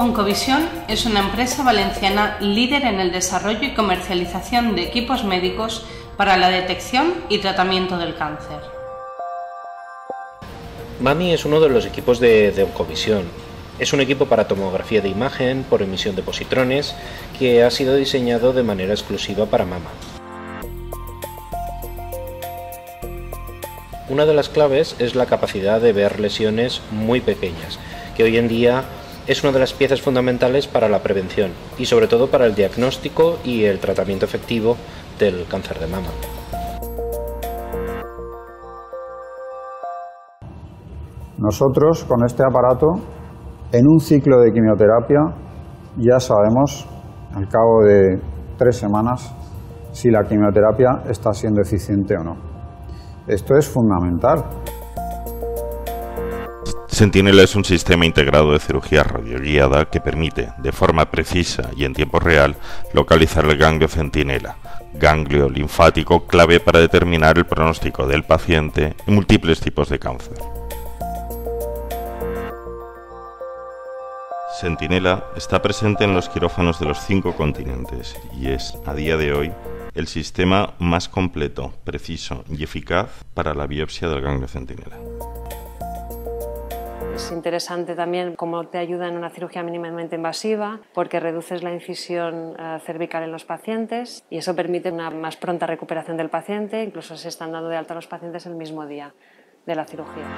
Oncovisión es una empresa valenciana líder en el desarrollo y comercialización de equipos médicos para la detección y tratamiento del cáncer. MAMI es uno de los equipos de Oncovisión. Es un equipo para tomografía de imagen por emisión de positrones que ha sido diseñado de manera exclusiva para mama. Una de las claves es la capacidad de ver lesiones muy pequeñas, que hoy en día es una de las piezas fundamentales para la prevención y sobre todo para el diagnóstico y el tratamiento efectivo del cáncer de mama. Nosotros con este aparato, en un ciclo de quimioterapia, ya sabemos al cabo de 3 semanas si la quimioterapia está siendo eficiente o no. Esto es fundamental. Sentinela es un sistema integrado de cirugía radioguiada que permite, de forma precisa y en tiempo real, localizar el ganglio centinela, ganglio linfático clave para determinar el pronóstico del paciente en múltiples tipos de cáncer. Sentinela está presente en los quirófanos de los 5 continentes y es, a día de hoy, el sistema más completo, preciso y eficaz para la biopsia del ganglio centinela. Es interesante también cómo te ayuda en una cirugía mínimamente invasiva porque reduces la incisión cervical en los pacientes y eso permite una más pronta recuperación del paciente, incluso se están dando de alta a los pacientes el mismo día de la cirugía.